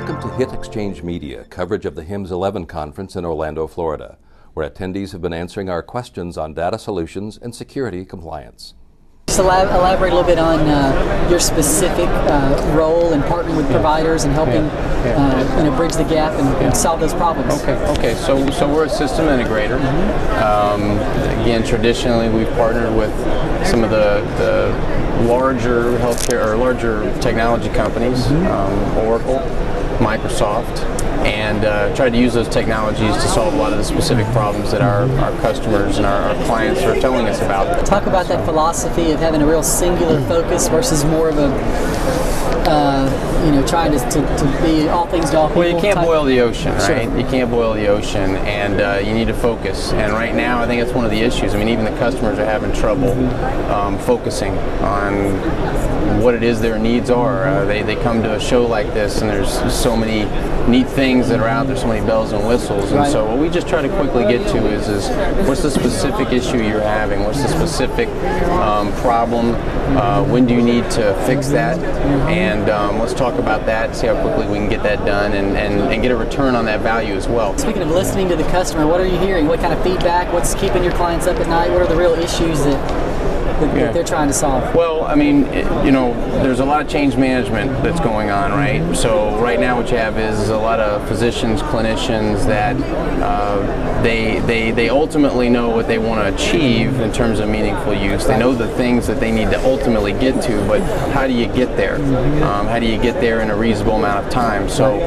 Welcome to Hit Exchange Media, coverage of the HIMSS 11 conference in Orlando, Florida, where attendees have been answering our questions on data solutions and security compliance. Just elaborate a little bit on your specific role in partnering with providers and helping bridge the gap and solve those problems. Okay. So we're a system integrator. Again, traditionally we've partnered with some of the larger healthcare or larger technology companies, Oracle, Microsoft, and try to use those technologies to solve a lot of the specific problems that our customers and our clients are telling us about. Talk about that philosophy of having a real singular focus versus more of a trying to be all things to all people. Well, you can't boil the ocean, right? Sure. You can't boil the ocean, and you need to focus. And right now, I think that's one of the issues. I mean, even the customers are having trouble focusing on what it is their needs are. They come to a show like this, and there's so many neat things that are out there, so many bells and whistles. And so what we just try to quickly get to is what's the specific issue you're having? What's the specific problem? When do you need to fix that? And let's talk about that, see how quickly we can get that done and get a return on that value as well. Speaking of listening to the customer, what are you hearing? What kind of feedback? What's keeping your clients up at night? What are the real issues that they're trying to solve? Well, I mean, there's a lot of change management that's going on, right? So right now what you have is a lot of physicians, clinicians that they ultimately know what they want to achieve in terms of meaningful use. They know the things that they need to ultimately get to, but how do you get there? How do you get there in a reasonable amount of time? So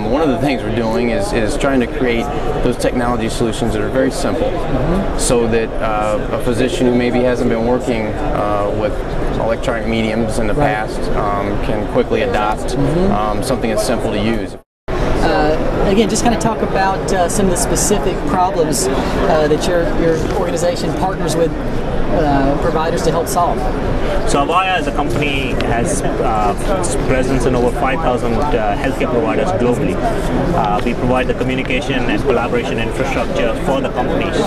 one of the things we're doing is trying to create those technology solutions that are very simple, so that a physician who maybe hasn't been working with electronic mediums in the past can quickly adopt something that's simple to use. Again, just kind of talk about some of the specific problems that your organization partners with providers to help solve. So Avaya as a company has presence in over 5,000 healthcare providers globally. We provide the communication and collaboration infrastructure for the companies.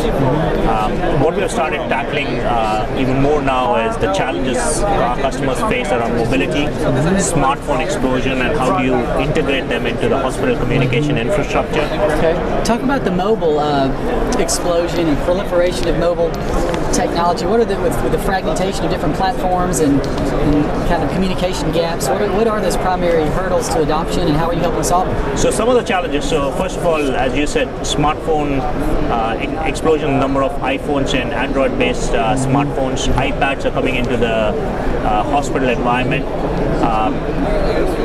What we have started tackling even more now is the challenges our customers face around mobility, smartphone explosion, and how do you integrate them into the hospital communication infrastructure. Okay. Talk about the mobile explosion and proliferation of mobile technology. What are with the fragmentation of different platforms and kind of communication gaps, what are those primary hurdles to adoption, and how are you helping solve them? So some of the challenges, so first of all, as you said, smartphone explosion, number of iPhones and Android-based smartphones, iPads are coming into the hospital environment.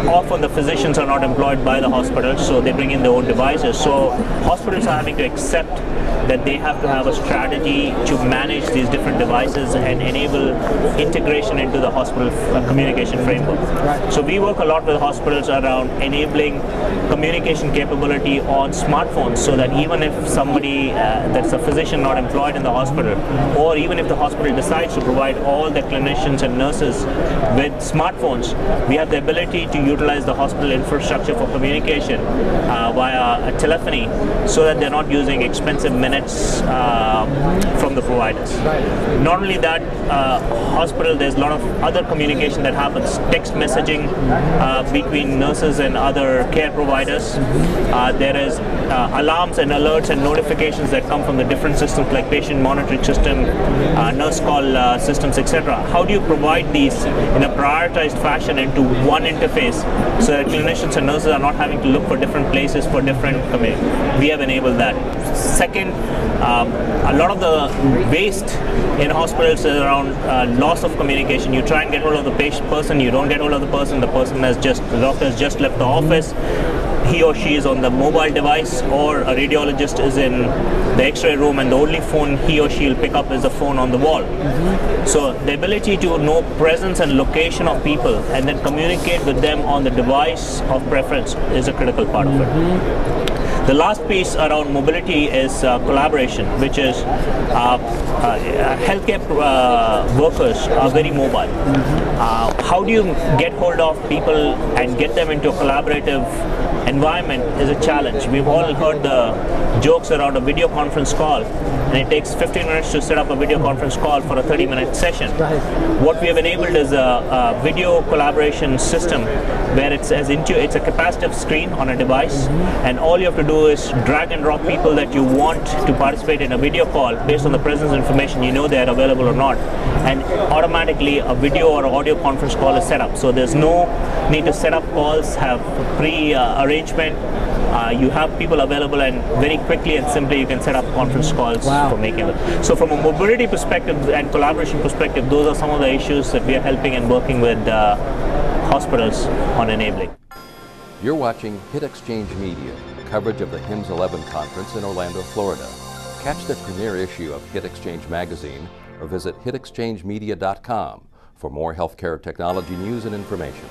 Often the physicians are not employed by the hospitals, so they bring in their own devices. So hospitals are having to accept that they have to have a strategy to manage these different devices and enable integration into the hospital communication framework. Right. So we work a lot with hospitals around enabling communication capability on smartphones, so that even if somebody that's a physician not employed in the hospital, or even if the hospital decides to provide all their clinicians and nurses with smartphones, we have the ability to utilize the hospital infrastructure for communication via telephony, so that they're not using expensive minutes from the providers. Right. Not only that, hospital, there's a lot of other communication that happens, text messaging between nurses and other care providers. There is alarms and alerts and notifications that come from the different systems like patient monitoring system, nurse call systems, etc. How do you provide these in a prioritized fashion into one interface, so that clinicians and nurses are not having to look for different places for different We have enabled that. Second, a lot of the waste in hospitals is around loss of communication. You try and get hold of the person, you don't get hold of the doctor has just left the office. He or she is on the mobile device, or a radiologist is in the x-ray room, and the only phone he or she will pick up is the phone on the wall. So the ability to know presence and location of people and then communicate with them on the device of preference is a critical part of it. The last piece around mobility is collaboration, which is healthcare workers are very mobile. How do you get hold of people and get them into a collaborative environment is a challenge. We've all heard the jokes around a video conference call, and it takes 15 minutes to set up a video conference call for a 30-minute session. Right. What we have enabled is a video collaboration system where it's a capacitive screen on a device, and all you have to do is drag and drop people that you want to participate in a video call based on the presence information you know they are available or not, and automatically a video or audio conference call is set up. So there's no need to set up calls, have pre-arrangement. You have people available, and very quickly and simply you can set up conference calls for making it. So from a mobility perspective and collaboration perspective, those are some of the issues that we are helping and working with hospitals on enabling. You're watching Hit Exchange Media, coverage of the HIMSS 11 conference in Orlando, Florida. Catch the premiere issue of Hit Exchange magazine or visit hitexchangemedia.com for more healthcare technology news and information.